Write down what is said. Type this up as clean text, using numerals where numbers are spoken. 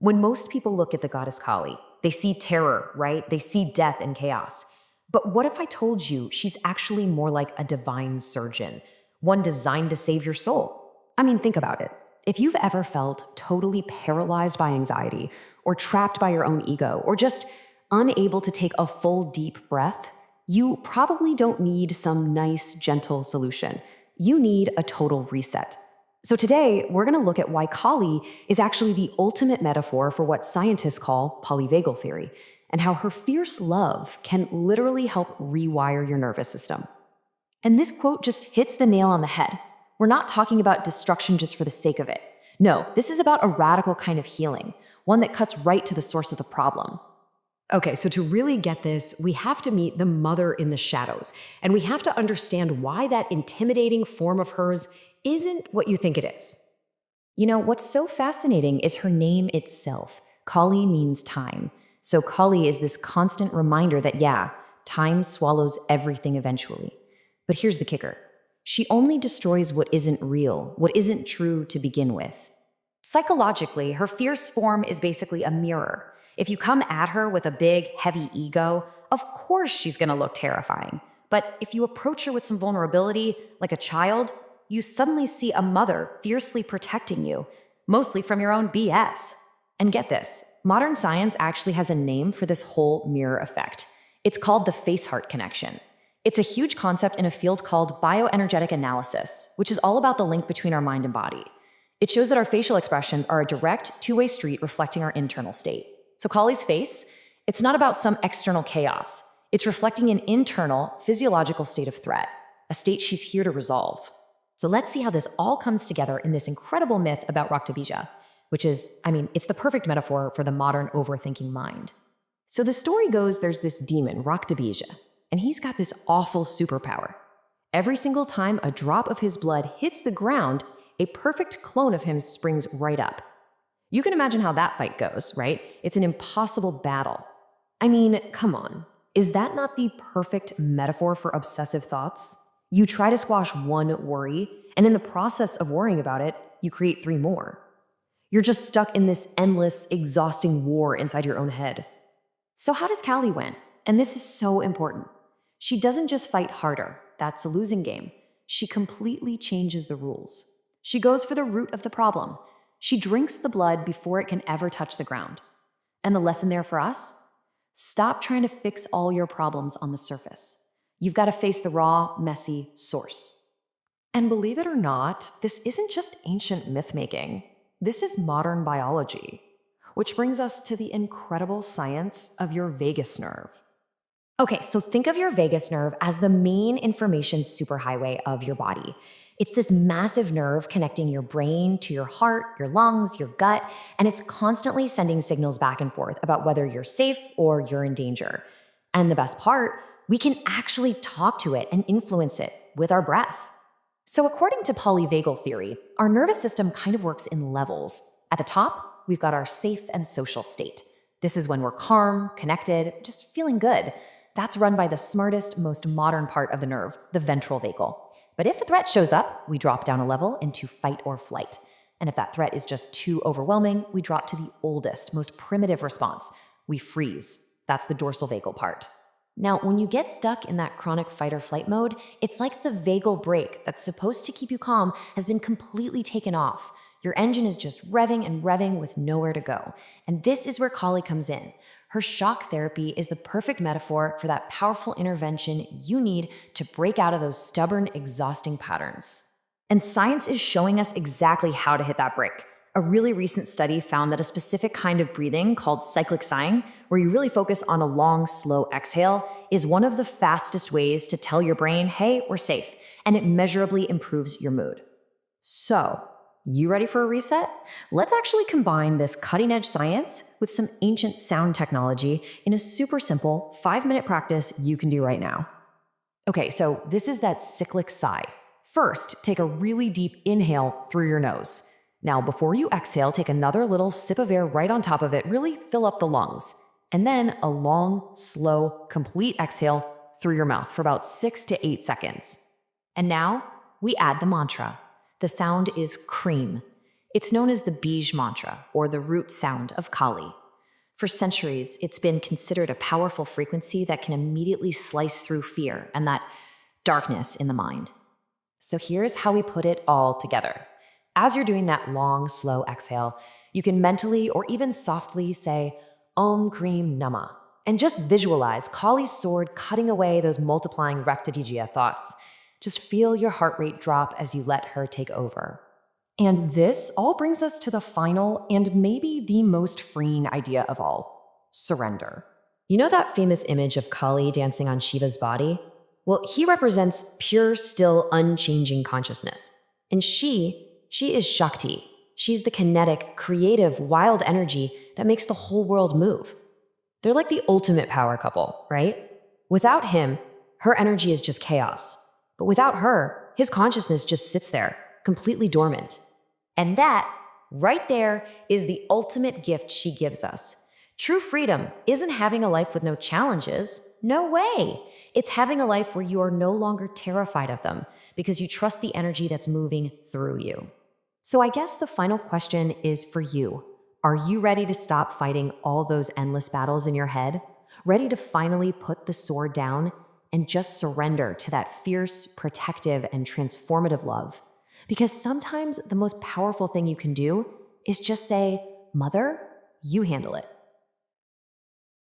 When most people look at the goddess Kali, they see terror, right? They see death and chaos. But what if I told you she's actually more like a divine surgeon, one designed to save your soul? I mean, think about it. If you've ever felt totally paralyzed by anxiety, or trapped by your own ego, or just unable to take a full deep breath, you probably don't need some nice, gentle solution. You need a total reset. So today, we're going to look at why Kali is actually the ultimate metaphor for what scientists call polyvagal theory, and how her fierce love can literally help rewire your nervous system. And this quote just hits the nail on the head. We're not talking about destruction just for the sake of it. No, this is about a radical kind of healing, one that cuts right to the source of the problem. Okay, so to really get this, we have to meet the mother in the shadows, and we have to understand why that intimidating form of hers isn't what you think it is. You know, what's so fascinating is her name itself. Kali means time. So Kali is this constant reminder that, yeah, time swallows everything eventually. But here's the kicker. She only destroys what isn't real, what isn't true to begin with. Psychologically, her fierce form is basically a mirror. If you come at her with a big, heavy ego, of course she's gonna look terrifying. But if you approach her with some vulnerability, like a child, you suddenly see a mother fiercely protecting you, mostly from your own BS. And get this, modern science actually has a name for this whole mirror effect. It's called the face-heart connection. It's a huge concept in a field called bioenergetic analysis, which is all about the link between our mind and body. It shows that our facial expressions are a direct, two-way street reflecting our internal state. So Kali's face, it's not about some external chaos. It's reflecting an internal, physiological state of threat, a state she's here to resolve. So let's see how this all comes together in this incredible myth about Raktabija, which is, it's the perfect metaphor for the modern overthinking mind. So the story goes there's this demon, Raktabija, and he's got this awful superpower. Every single time a drop of his blood hits the ground, a perfect clone of him springs right up. You can imagine how that fight goes, right? It's an impossible battle. Come on. Is that not the perfect metaphor for obsessive thoughts? You try to squash one worry, and in the process of worrying about it, you create three more. You're just stuck in this endless, exhausting war inside your own head. So how does Kali win? And this is so important. She doesn't just fight harder. That's a losing game. She completely changes the rules. She goes for the root of the problem. She drinks the blood before it can ever touch the ground. And the lesson there for us? Stop trying to fix all your problems on the surface. You've got to face the raw, messy source. And believe it or not, this isn't just ancient myth-making. This is modern biology, which brings us to the incredible science of your vagus nerve. Okay, so think of your vagus nerve as the main information superhighway of your body. It's this massive nerve connecting your brain to your heart, your lungs, your gut, and it's constantly sending signals back and forth about whether you're safe or you're in danger. And the best part, we can actually talk to it and influence it with our breath. So according to polyvagal theory, our nervous system kind of works in levels. At the top, we've got our safe and social state. This is when we're calm, connected, just feeling good. That's run by the smartest, most modern part of the nerve, the ventral vagal. But if a threat shows up, we drop down a level into fight or flight. And if that threat is just too overwhelming, we drop to the oldest, most primitive response. We freeze. That's the dorsal vagal part. Now, when you get stuck in that chronic fight or flight mode, it's like the vagal brake that's supposed to keep you calm has been completely taken off. Your engine is just revving and revving with nowhere to go. And this is where Kali comes in. Her shock therapy is the perfect metaphor for that powerful intervention you need to break out of those stubborn, exhausting patterns. And science is showing us exactly how to hit that brake. A really recent study found that a specific kind of breathing called cyclic sighing, where you really focus on a long, slow exhale, is one of the fastest ways to tell your brain, hey, we're safe, and it measurably improves your mood. So, you ready for a reset? Let's actually combine this cutting-edge science with some ancient sound technology in a super simple 5-minute practice you can do right now. Okay, so this is that cyclic sigh. First, take a really deep inhale through your nose. Now, before you exhale, take another little sip of air right on top of it, really fill up the lungs. And then a long, slow, complete exhale through your mouth for about 6 to 8 seconds. And now, we add the mantra. The sound is cream. It's known as the Bij mantra, or the root sound of Kali. For centuries, it's been considered a powerful frequency that can immediately slice through fear and that darkness in the mind. So here's how we put it all together. As you're doing that long, slow exhale, you can mentally or even softly say, Om Krim Nama, and just visualize Kali's sword cutting away those multiplying Raktadijya thoughts. Just feel your heart rate drop as you let her take over. And this all brings us to the final and maybe the most freeing idea of all: surrender. You know that famous image of Kali dancing on Shiva's body? Well, he represents pure, still, unchanging consciousness. And she is Shakti. She's the kinetic, creative, wild energy that makes the whole world move. They're like the ultimate power couple, right? Without him, her energy is just chaos. But without her, his consciousness just sits there, completely dormant. And that, right there, is the ultimate gift she gives us. True freedom isn't having a life with no challenges. No way. It's having a life where you are no longer terrified of them because you trust the energy that's moving through you. So I guess the final question is for you. Are you ready to stop fighting all those endless battles in your head? Ready to finally put the sword down and just surrender to that fierce, protective, and transformative love? Because sometimes the most powerful thing you can do is just say, Mother, you handle it.